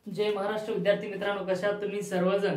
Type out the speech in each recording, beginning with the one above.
जय महाराष्ट्र विद्यार्थी मित्रांनो, कशा आहात तुम्ही सर्वजण.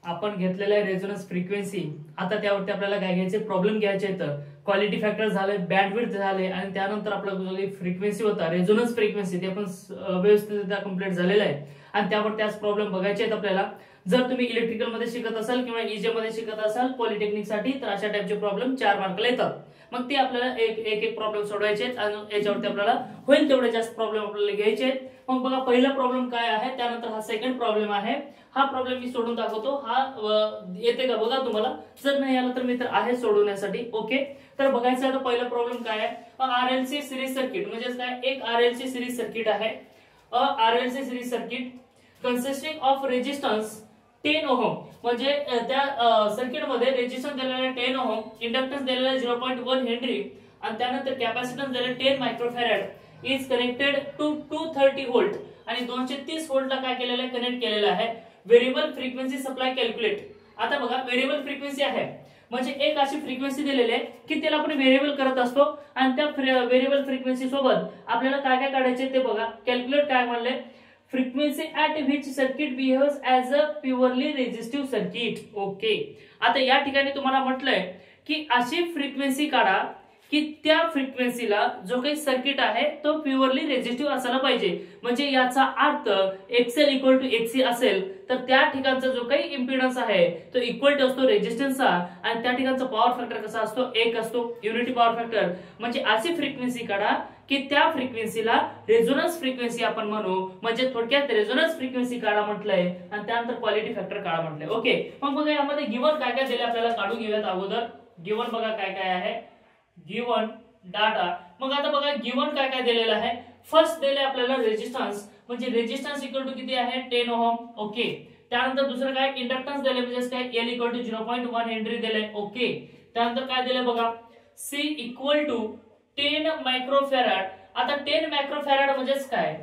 आपण घेतलेला आहे रेझोनन्स फ्रिक्वेन्सी. आता त्यावरती आपल्याला काय घ्यायचे, प्रॉब्लेम घ्यायचे आहेत. क्वालिटी फॅक्टर झाले, बँडविड्थ झाले आणि त्यानंतर आपला फ्रिक्वेन्सी होता रेझोनन्स फ्रिक्वेन्सी ते पण व्यवस्थितरित्या कंप्लीट झालेला आहे आणि त्यावर त्याच प्रॉब्लेम बघायचे आहेत आपल्याला. जर तुम्ही इलेक्ट्रिकल मध्ये शिकत असाल किंवा ईजे मध्ये शिकत असाल पॉलिटेक्निक साठी, तर अशा टाइपचे प्रॉब्लेम 4 मार्कला येतात. मग ते आपल्याला एक प्रॉब्लेम सोडवायचे आहेत आणि याच्यावरती आपल्याला होईल तेवढे जास्त प्रॉब्लेम आपल्याला घ्यायचे आहेत. मग बघा, पहिला प्रॉब्लेम काय आहे, त्यानंतर हा सेकंड प्रॉब्लेम आहे. हा प्रॉब्लेम मी सोडून दाखवतो. हा येते का बघा तुम्हाला. जर नाही आला तर मी तर आहे सोडवण्यासाठी. ओके, तर बघायचं आहे. पहिला प्रॉब्लेम काय आहे, आरएलसी सिरीज सर्किट म्हणजे काय, एक आरएलसी सिरीज सर्किट आहे. RLC series circuit consisting of resistance 10 ohm, म्हणजे त्या सर्किट मध्ये रेजिस्टन्स दिलेला आहे 10 ओहम, इंडक्टन्स दिलेला आहे 0.1 हेनरी आणि त्यानंतर कॅपॅसिटन्स दिलेला आहे 10 microfarad is connected to 230 volt आणि 230 व्होल्टला काय केलेलं आहे, कनेक्ट केलेलं आहे. Variable frequency supply calculate. आता बघा, व्हेरिएबल फ्रिक्वेन्सी आहे म्हणजे एक अशी फ्रिक्वेन्सी दिलेली आहे की त्याला आपण व्हेरिएबल करत असतो आणि त्या व्हेरिएबल फ्रिक्वेन्सी सोबत आपल्याला काय काय काढायचे ते बघा. कॅल्क्युलेट काय म्हणले, frequency at which circuit behaves as a purely resistive circuit. Okay, आता या ठिकाणी तुम्हाला म्हटलंय की अशी फ्रिक्वेन्सी काढा की त्या फ्रिक्वेन्सीला जो काही सर्किट आहे तो प्युअरली रेजिस्टिव्ह असायला पाहिजे. म्हणजे याचा अर्थ XL इक्वल टू XC असेल तर त्या ठिकाणचा जो काही इम्पिडन्स आहे तो इक्वल टू असतो रेजिस्टन्सचा आणि त्या ठिकाणचा पॉवर फॅक्टर कसा असतो, 1 असतो, युनिटी पॉवर फॅक्टर. म्हणजे अशी फ्रिक्वेन्सी काढा की त्या फ्रिक्वेन्सीला रेझोनन्स फ्रिक्वेन्सी आपण म्हणू. म्हणजे थोडक्यात रेझोनन्स फ्रिक्वेन्सी काढा म्हटलंय आणि त्यानंतर क्वालिटी फॅक्टर काढा म्हटलंय. ओके, मग बघा यामध्ये गिवन काय काय दिले आपल्याला काढून घेऊयात अगोदर. गिवन बघा काय काय आहे, गिवन डाटा. मग आता बघा गिवन काय काय दिलेलं आहे. फर्स्ट दिले आपल्याला रेजिस्टन्स, म्हणजे रेजिस्टन्स इक्वल टू किती आहे, 10 ओहम. ओके, त्यानंतर दुसरं काय, इंडक्टन्स दिले म्हणजे काय, L इक्वल टू 0.1 हेनरी दिले. ओके, त्यानंतर काय दिले बघा, C इक्वल टू 10 मायक्रोफॅरड. आता 10 मायक्रोफॅरड म्हणजे काय,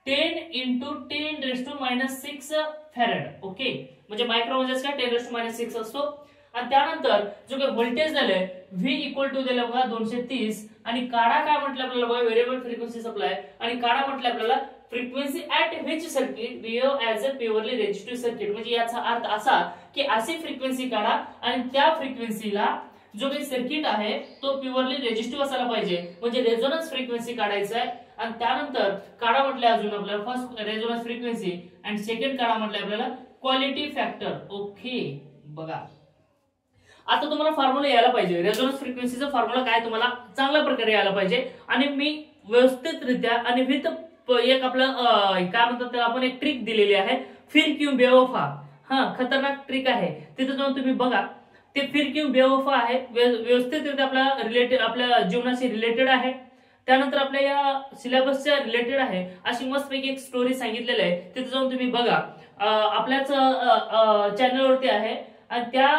10 into 10 raise to minus 6 farad. Okay, म्हणजे मायक्रो म्हणजे काय, 10 रेस टू मायनस 6 असतो. आणि त्यानंतर जो काही व्होल्टेज दिले V इक्वल टू दिले बघा 230 आणि काढा काय म्हटलं आपल्याला बघा, व्हेरिएबल फ्रिक्वेन्सी सप्लाय आणि काढा म्हटलं आपल्याला frequency at which circuit behave as a purely resistive circuit. म्हणजे याचा अर्थ असा की अशी फ्रिक्वेन्सी काढा आणि त्या फ्रिक्वेन्सीला जो काही सर्किट आहे तो प्युअरली रेजिस्टिव्ह असायला पाहिजे. म्हणजे रेझोनन्स फ्रिक्वेन्सी काढायचं आहे आणि त्यानंतर काढा म्हटलं अजून आपल्याला फर्स्ट रेझोनन्स फ्रिक्वेन्सी आणि सेकंड काढा म्हटलं आपल्याला क्वालिटी फॅक्टर. ओके, बघा आता तुम्हाला फॉर्म्युला यायला पाहिजे. रेझोनन्स फ्रिक्वेन्सीचा फॉर्म्युला काय तुम्हाला चांगल्या प्रकारे यायला पाहिजे आणि मी व्यवस्थितरित्या आणि विथ एक आपलं काय म्हणतात त्याला आपण एक ट्रिक दिलेली आहे, फिर क्यू बेवफा. खतरनाक ट्रिक आहे, तिथे जाऊन तुम्ही बघा. ते फिर क्यू बेवफा आहे, व्यवस्थितरित्या आपल्या रिलेटेड, आपल्या जीवनाशी रिलेटेड आहे. त्यानंतर आपल्या या सिलेबसच्या रिलेटेड आहे. अशी मस्तपैकी एक स्टोरी सांगितलेली आहे, तिथे जाऊन तुम्ही बघा. आपल्याच चॅनलवरती आहे आणि त्या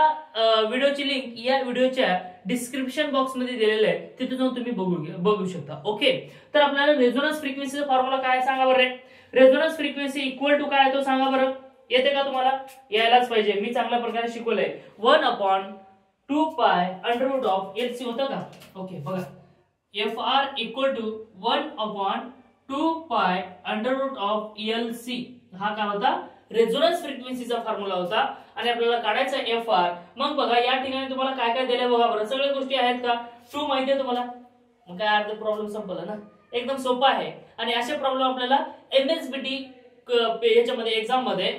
व्हिडिओची लिंक या व्हिडिओच्या डिस्क्रिप्शन बॉक्स मध्ये दिलेलं आहे, तिथे जाऊन तुम्ही बघू शकता. ओके, तर आपल्याला रेझोनन्स फ्रिक्वेन्सीचा फॉर्म्युला काय सांगा बरं. रेझोनन्स फ्रिक्वेन्सी इक्वल टू काय तो सांगा बरं. येते का तुम्हाला, यायलाच पाहिजे, मी चांगल्या प्रकारे शिकवलंय. 1/2 pi under route of LC होतं का. ओके, बघा FR equal to 1/2 pi under route of LC. हा काय होता, रेझोनन्स फ्रिक्वेन्सीचा फॉर्म्युला होता आणि आपल्याला काढायचा FR. मग बघा या ठिकाणी तुम्हाला काय काय दिलंय बघा बरं. सगळ्या गोष्टी आहेत का, 2 माहिती आहे तुम्हाला. मग काय अर्ध प्रॉब्लेम संपला ना, एकदम सोपा आहे. आणि असे प्रॉब्लेम आपल्याला MSBT याच्यामध्ये एक्झाम मध्ये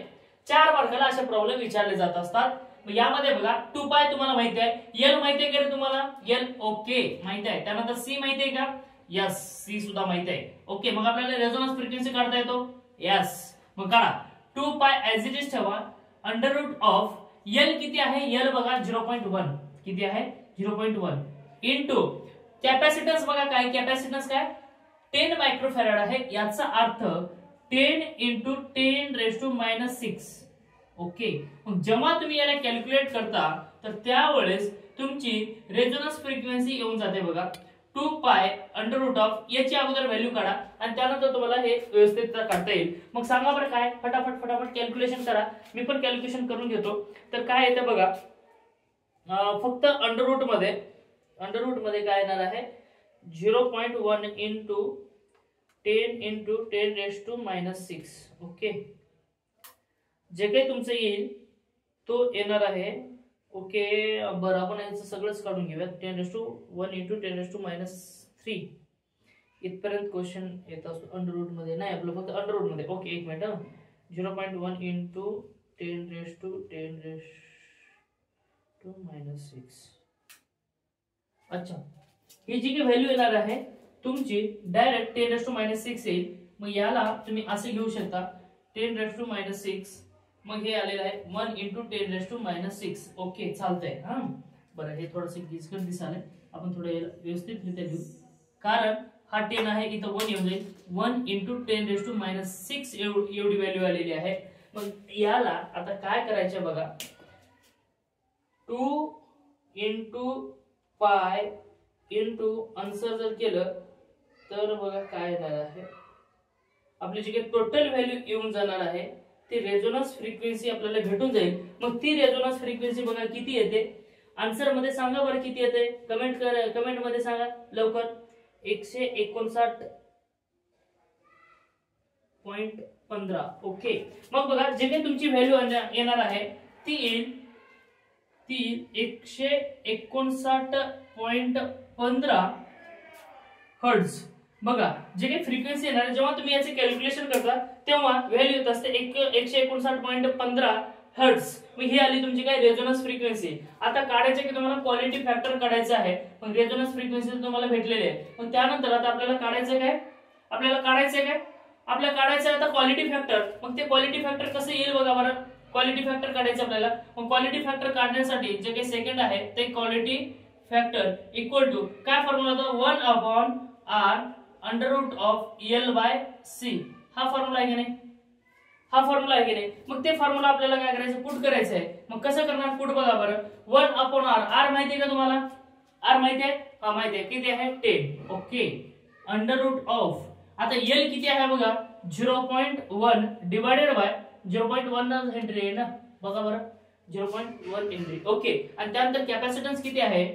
4 मार्काला असे प्रॉब्लेम विचारले जात असतात. यामध्ये बघा 2 पाय तुम्हाला माहिती आहे, L माहिती आहे का तुम्हाला, L ओके माहिती आहे. त्यानंतर C माहिती आहे का, यस C सुद्धा माहिती आहे. ओके, मग आपल्याला रेझोनन्स फ्रिक्वेन्सी काढता येतो, यस. मग काढा 2 पाय ऍज इट इज ठेवा अंडर रूट ऑफ L किती आहे, L बघा 0.1 किती आहे, 0.1 इंटू कॅपॅसिटन्स बघा काय, कॅपॅसिटन्स काय 10 मायक्रोफॅरड आहे. याचा अर्थ 10 into 10 raise to minus 6. Okay, मग जेव्हा तुम्ही याला कॅल्क्युलेट करता तर त्यावेळेस तुमची रेझोनन्स फ्रिक्वेन्सी येऊन जाते बघा 2 पाय अंडर रूट ऑफ याची अगोदर व्हॅल्यू काढा आणि त्यानंतर तुम्हाला हे व्यवस्थित काढता येईल. मग सांगा बरं काय, फटाफट कॅल्क्युलेशन करा. मी पण कॅल्क्युलेशन करून घेतो. तर काय येते बघा, फक्त अंडर रूट मध्ये काय येणार आहे, 0.1 into 10 into 10 raise to minus 6. Okay, जे काही तुमचं येईल तो येणार आहे. ओके, बरं आपण याचं सगळंच काढून घेऊयात. 10⁻1 इंटू 10⁻³ इथपर्यंत क्वेश्चन येत असतो. अंडर रूट मध्ये नाही, आपलं फक्त अंडर रूट मध्ये. ओके, एक मिनिट. 0.1 इंटू 10⁻⁻6. अच्छा, ही जी काही व्हॅल्यू येणार आहे तुमची डायरेक्ट 10⁻⁻6 येईल. मग याला तुम्ही असे घेऊ शकता 10⁻⁻6. मग हे आलेलं आहे 1 इंटू 10⁻⁻6. ओके, चालतंय. हा बरं, हे थोडंसं किचकट दिसालंय, आपण थोडं व्यवस्थितरित्या लिहू, कारण हा 10 आहे, इथं 1 येऊन जाईल. 1 इंटू 10⁻⁻6 एवढी व्हॅल्यू आलेली आहे. मग याला आता काय करायचं बघा, 2 इंटू पाय इंटू आन्सर जर केलं तर बघा काय येणार आहे. आपली जी काही टोटल व्हॅल्यू येऊन जाणार आहे ती रेझोनन्स फ्रिक्वेन्सी आपल्याला भेटून जाईल. मग ती रेझोनन्स फ्रिक्वेन्सी बघा किती येते, आन्सर मध्ये सांगा बरं किती येते. कमेंट मध्ये सांगा लवकर. 159.15. ओके, मग बघा जे काही तुमची व्हॅल्यू येणार आहे ती येईल 159.15 हर्ट्झ. बघा जे काही फ्रिक्वेन्सी येणार, जेव्हा तुम्ही याचे कॅल्क्युलेशन करता तेव्हा व्हॅल्यू येत असते 159.15 हर्ट्झ. मग ही आली तुमची काय रेझोनन्स फ्रिक्वेन्सी. आता काढायचं की तुम्हाला क्वालिटी फॅक्टर काढायचं आहे. मग रेझोनन्स फ्रिक्वेन्सी तुम्हाला भेटलेली आहे. मग त्यानंतर आता आपल्याला काढायचं काय, आपल्याला काढायचं आता क्वालिटी फॅक्टर. मग ते क्वालिटी फॅक्टर कसं येईल बघा बरं. क्वालिटी फॅक्टर काढायचं आपल्याला. मग क्वालिटी फॅक्टर काढण्यासाठी जे काही सेकंड आहे ते क्वालिटी फॅक्टर इक्वल टू काय फॉर्म्युला होता, 1/r √L/c. हा फॉर्म्युला आहे की नाही, मग ते फॉर्म्युला आपल्याला काय करायचं, पुट करायचं आहे. मग कसं करणार पुट बघा बरं. 1/r, r माहिती आहे का तुम्हाला, r माहिती आहे, हा माहिती आहे, किती आहे 10. ओके, √. आता L किती आहे बघा 0.1 डिवाइडेड बाय 0.1 हेनरी आहे ना, बघा बरं 0.1 हेनरी. ओके, आणि त्यानंतर कॅपॅसिटन्स किती आहे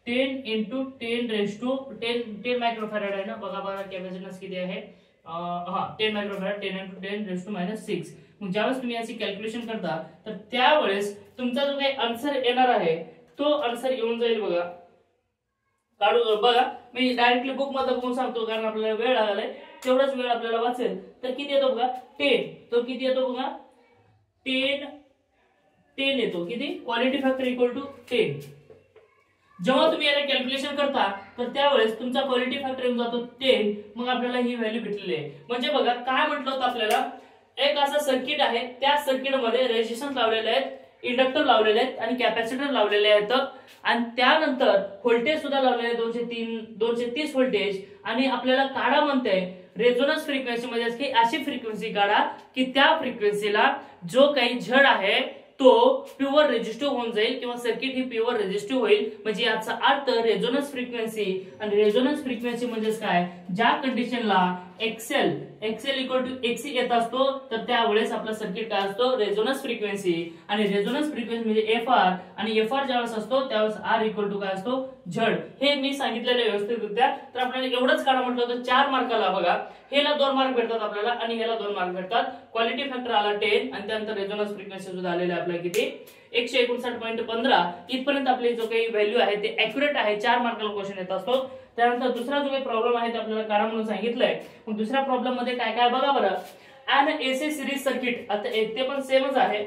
10 इंटू 10 मायक्रोफॅरेड आहे ना, बघा बघा कॅपॅसिटन्स किती आहे, 10 मायक्रोफॅरेड, 10 इंटू 10⁻⁻6. मग ज्यावेळेस तुम्ही याची कॅल्क्युलेशन करता तर त्यावेळेस तुमचा जो काही आन्सर येणार आहे तो आन्सर येऊन जाईल बघा. काढू बघा, मी डायरेक्टली बुक मध्ये बघून सांगतो कारण आपल्याला वेळ लागलाय, तेवढाच वेळ आपल्याला वाचेल. तर किती येतो बघा 10, तो किती येतो बघा 10 येतो. किती, क्वालिटी फॅक्टर इक्वल टू 10. जेव्हा तुम्ही याला कॅल्क्युलेशन करता तर त्यावेळेस तुमचा क्वालिटी फॅक्टर येऊन जातो 10. मग आपल्याला ही व्हॅल्यू भेटलेली आहे. म्हणजे बघा काय म्हटलं होतं आपल्याला, एक असं सर्किट आहे, त्या सर्किट मध्ये रेजिस्टन्स लावलेले आहेत, इंडक्टर लावलेले आहेत आणि कॅपॅसिटर लावलेले आहेत, आणि त्यानंतर व्होल्टेज सुद्धा लावलेले आहे 230 व्होल्टेज. आणि आपल्याला काढा म्हणते रेझोनन्स फ्रिक्वेन्सी मध्ये की अशी फ्रिक्वेन्सी काढा की त्या फ्रिक्वेन्सीला जो काही झड आहे तो प्युअर रेजिस्टिव्ह होऊन जाईल किंवा सर्किट ही प्युअर रेजिस्टिव्ह होईल. म्हणजे याचा अर्थ रेझोनन्स फ्रिक्वेन्सी, आणि रेझोनन्स फ्रिक्वेन्सी म्हणजे काय, ज्या कंडिशनला एक्सेल इक्वल टू एक्सी येत असतो तर त्यावेळेस आपला सर्किट काय असतो रेझोनन्स फ्रिक्वेन्सी. आणि रेझोनन्स फ्रिक्वेन्सी म्हणजे एफआर, आणि एफआर ज्यावेळेस असतो त्यावेळेस आर इक्वल टू काय असतो झड. हे मी सांगितलेलं व्यवस्थितरित्या. तर आपल्याला एवढंच काढा म्हटलं तर 4 मार्काला बघा, हेला 2 मार्क भेटतात आपल्याला आणि ह्याला 2 मार्क भेटतात. क्वालिटी फॅक्टर आला 10 आणि त्यानंतर रेझोनन्स फ्रिक्वेन्सी सुद्धा आलेला आपल्याला किती 159.15. इथपर्यंत आपली जो काही व्हॅल्यू आहे ते ॲक्युरेट आहे. 4 मार्काला क्वेश्चन येत असतो. त्यानंतर दुसरा जो काही प्रॉब्लेम आहे ते आपल्याला काढा म्हणून सांगितलंय. मग दुसऱ्या प्रॉब्लेम मध्ये काय काय बघा बरं. an AC series circuit, आता ते पण सेमच आहे.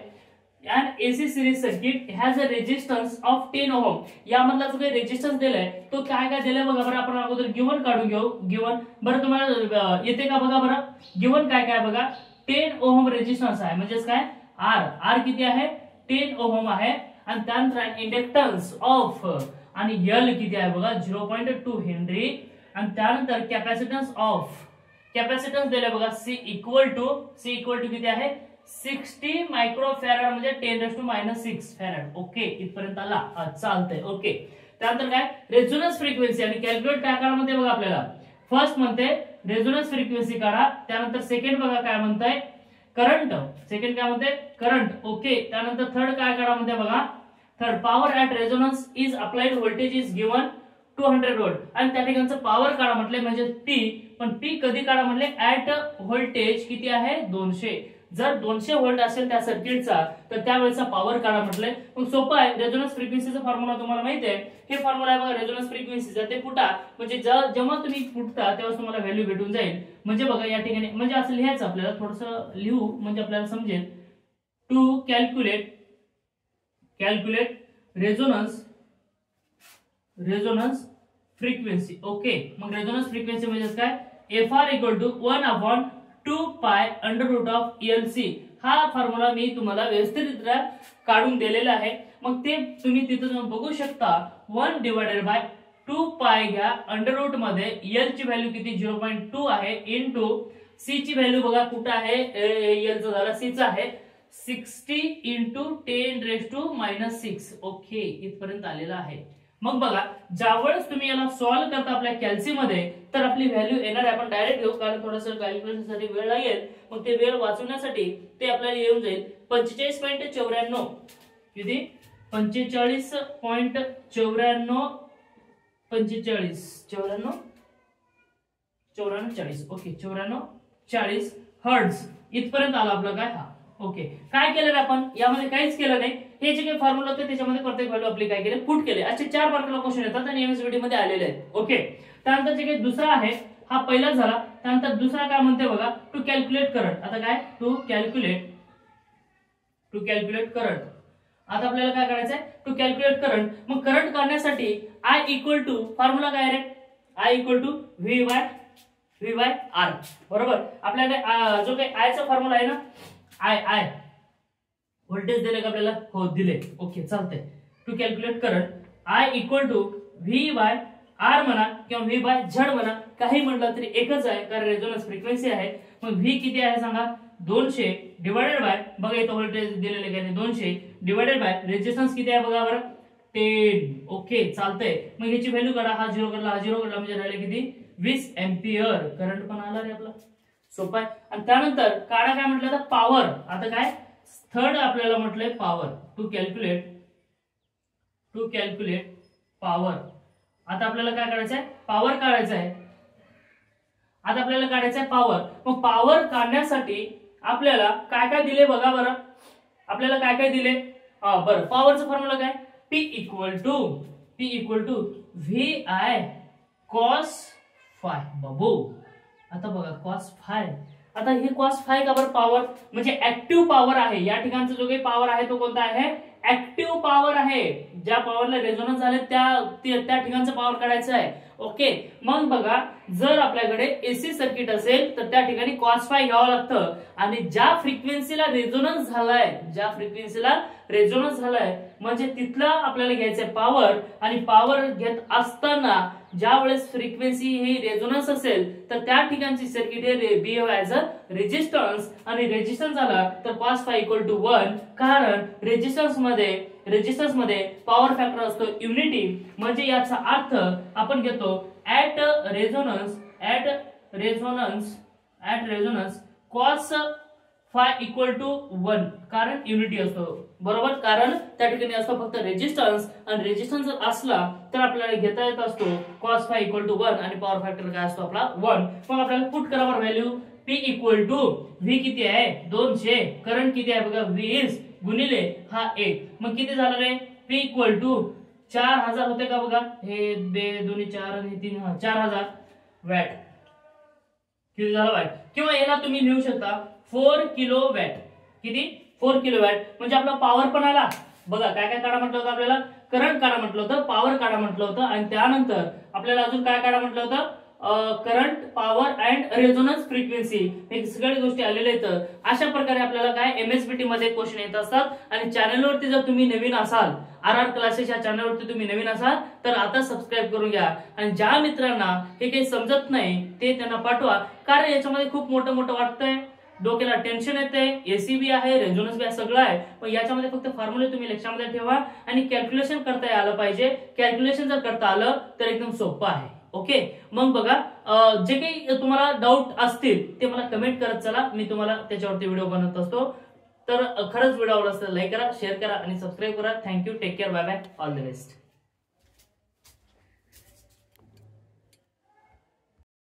an AC series circuit has a resistance of 10 ohm. यामधला जो काही रेजिस्टन्स दिलाय तो काय काय दिलाय बघा बरं. आपण अगोदर गिवन काढून घेऊ. गिवन बरं तुम्हाला येते का बघा बरं. गिवन काय काय बघा, 10 ओहम रेजिस्टन्स आहे, म्हणजेच काय आर किती आहे 10 ओहम आहे. आणि त्यानंतर इंडक्टन्स ऑफ, आणि L किती आहे बघा 0.2 हेनरी. आणि त्यानंतर कॅपॅसिटन्स दिले बघा C इक्वल टू किती आहे 60 मायक्रोफॅरड, म्हणजे 10⁻⁻6 फॅरड. ओके, इथपर्यंत आला, चालतंय. ओके, त्यानंतर काय रेझोनन्स फ्रिक्वेन्सी, आणि कॅल्क्युलेट काय करा म्हणते बघा आपल्याला. फर्स्ट म्हणते रेझोनन्स फ्रिक्वेन्सी काढा, त्यानंतर सेकंड बघा काय म्हणताय करंट, करंट. ओके, त्यानंतर थर्ड काय काढा म्हणते बघा. Third power at resonance is applied voltage is given 200 volt. आणि त्या ठिकाणचं पॉवर काढा म्हटले म्हणजे P, पण P कधी काढा म्हटले ऍट व्होल्टेज किती आहे 200. जर 200 व्होल्ट असेल त्या सर्किटचा तर त्यावेळेचा पॉवर काढा म्हटलंय. मग सोपं आहे. रेझोनन्स फ्रिक्वेन्सीचा फॉर्म्युला तुम्हाला माहिती आहे. हे फॉर्म्युला आहे बघा रेझोनन्स फ्रिक्वेन्सीचा. ते कुठा म्हणजे जेव्हा तुम्ही फुटता तेव्हा तुम्हाला व्हॅल्यू भेटून जाईल. म्हणजे बघा या ठिकाणी म्हणजे असं लिहायचं आपल्याला, थोडंसं लिहू म्हणजे आपल्याला समजेल. To calculate resonance frequency. Okay, मग रेझोनन्स फ्रिक्वेन्सी म्हणजे काय, FR = 1/2π √LC. हा फॉर्म्युला मी तुम्हाला व्यवस्थितरित्या काढून दिलेला आहे. मग ते तुम्ही तिथे जाऊन बघू शकता. 1/2π घ्या, अंडर मध्ये L ची व्हॅल्यू किती 0.2 आहे इंटू C ची व्हॅल्यू बघा कुठे आहे, L चा झाला C चा आहे 60 × 10⁻⁻6. ओके, इथपर्यंत आलेला आहे. मग बघा ज्यावेळेस तुम्ही याला सॉल्व्ह करता आपल्या कॅल्सीमध्ये तर आपली व्हॅल्यू येणार आहे. आपण डायरेक्ट घेऊ कारण थोडंसं कॅल्क्युलेशनसाठी वेळ लागेल. मग ते वेळ वाचवण्यासाठी ते आपल्याला येऊन जाईल 45.94. किती 45.94 ओके 94 हर्ट्झ इथपर्यंत आला आपलं काय. हा ओके, काय केलं आपण यामध्ये काहीच केलं नाही. हे जे काही फॉर्म्युला होते त्याच्यामध्ये प्रत्येक व्हॅल्यू आपली काय केले पुट केले. असे 4 मार्काला क्वेश्चन येतात आणि एमएसबीटी मध्ये आलेले आहेत. ओके, त्यानंतर जे काही दुसरा आहे हा पहिला झाला. त्यानंतर दुसरा काय म्हणते बघा, टू कॅल्क्युलेट करंट. आता काय टू कॅल्क्युलेट करंट. आता आपल्याला काय करायचंय, टू कॅल्क्युलेट करंट. मग करंट काढण्यासाठी I = फॉर्म्युला काय रे, I = V/R. बरोबर. आपल्याला जो काही I चा फॉर्म्युला आहे ना, I व्होल्टेज दिले का आपल्याला, हो दिले. ओके चालतंय. To calculate current I = V/R म्हणा किंवा V/Z म्हणा, काही म्हटलं तरी एकच आहे कारण रेझोनन्स फ्रिक्वेन्सी आहे. मग V किती आहे सांगा, 200 डिवाइडेड बाय बघा इथं व्होल्टेज दिलेले काय 200 डिवाइडेड बाय रेजिस्टन्स किती आहे बघा बरं 10. ओके चालतंय. मग याची व्हॅल्यू काढा, हा 0 काढला म्हणजे राहिले किती 20 एंपियर. करंट पण आला रे आपला, सोपा आहे. आणि त्यानंतर काढा काय म्हटलं तर पॉवर. आता काय थर्ड आपल्याला म्हटलंय पॉवर. To calculate power. आता आपल्याला काय करायचंय, पॉवर काढायचं आहे. आता आपल्याला काढायचं आहे पॉवर. मग पॉवर काढण्यासाठी आपल्याला काय काय दिले बघा बरं, आपल्याला काय काय दिले. बरं, पॉवरचा फॉर्म्युला काय, P = VI cos φ. बाबू आता बघा cos φ. आता हे cos φ का बरं, पॉवर म्हणजे ऍक्टिव्ह पॉवर आहे. या ठिकाणचा जो काही पॉवर आहे तो कोणता आहे, ऍक्टिव्ह पॉवर आहे. ज्या पॉवरला रेझोनन्स झाले त्या ठिकाणचं पॉवर काढायचं आहे. ओके, मग बघा जर आपल्याकडे एसी सर्किट असेल तर त्या ठिकाणी cos φ घ्यावं लागतं. आणि ज्या फ्रिक्वेन्सीला रेझोनन्स झालाय म्हणजे तिथला आपल्याला घ्यायचंय पॉवर. आणि पॉवर घेत असताना ज्या वेळेस फ्रिक्वेन्सी ही रेझोनन्स असेल तर त्या ठिकाणची सर्किट हे बिहेव ऍज अ रेजिस्टन्स. आणि रेजिस्टन्स झाला तर cos φ = 1. कारण रेजिस्टन्स मध्ये पॉवर फॅक्टर असतो युनिटी. म्हणजे याचा अर्थ आपण घेतो ऍट रेझोनन्स cos φ = 1. कारण युनिटी असतो. बरोबर, कारण त्या ठिकाणी असतो फक्त रेजिस्टन्स. आणि रेजिस्टन्स जर असला तर आपल्याला घेता येत असतो cos φ = 1 आणि पॉवर फॅक्टर काय असतो आपला 1. मग आपल्याला पुट करावर व्हॅल्यू P = V किती आहे 200. करंट किती आहे बघा 20 गुणिले हा 1. मग किती झालं रे, P = 4000 होते का बघा, हे 2 4 आणि 3 4000 वॅट. किती झालं वॅट. किंवा याला तुम्ही लिहू शकता 4 किलोवॅट. किती 4 किलोवॅट. म्हणजे आपला पॉवर पण आला. बघा काय काय काढा म्हटलं होतं आपल्याला, करंट काढा म्हटलं होतं, पॉवर काढा म्हटलं होतं. आणि त्यानंतर आपल्याला अजून काय काढा म्हटलं होतं, current, power and resonance frequency. हे सगळ्या गोष्टी आलेल्या आहेत. अशा प्रकारे आपल्याला काय एमएसबीटी मध्ये क्वेश्चन येत असतात. आणि चॅनलवरती जर तुम्ही नवीन असाल, RR क्लासेस या चॅनलवरती तुम्ही नवीन असाल तर आता सबस्क्राईब करून घ्या. आणि ज्या मित्रांना हे काही समजत नाही ते त्यांना पाठवा. कारण याच्यामध्ये खूप मोठं वाटतंय, डोक्याला टेन्शन येते. एसीबी आहे, रेझोनन्स बी सगळं आहे. पण याच्यामध्ये फक्त फॉर्म्युले तुम्ही लक्षामध्ये ठेवा आणि कॅल्क्युलेशन करता आलं पाहिजे. कॅल्क्युलेशन जर करता आलं तर एकदम सोपं आहे. ओके, मग बघा जे काही तुम्हाला डाऊट असतील ते मला कमेंट करत चला, मी तुम्हाला त्याच्यावरती व्हिडिओ बनवत असतो. तर खरंच व्हिडिओ आवडला असेल लाईक करा, शेअर करा आणि सबस्क्राईब करा. Thank you, take care, bye bye, all the best.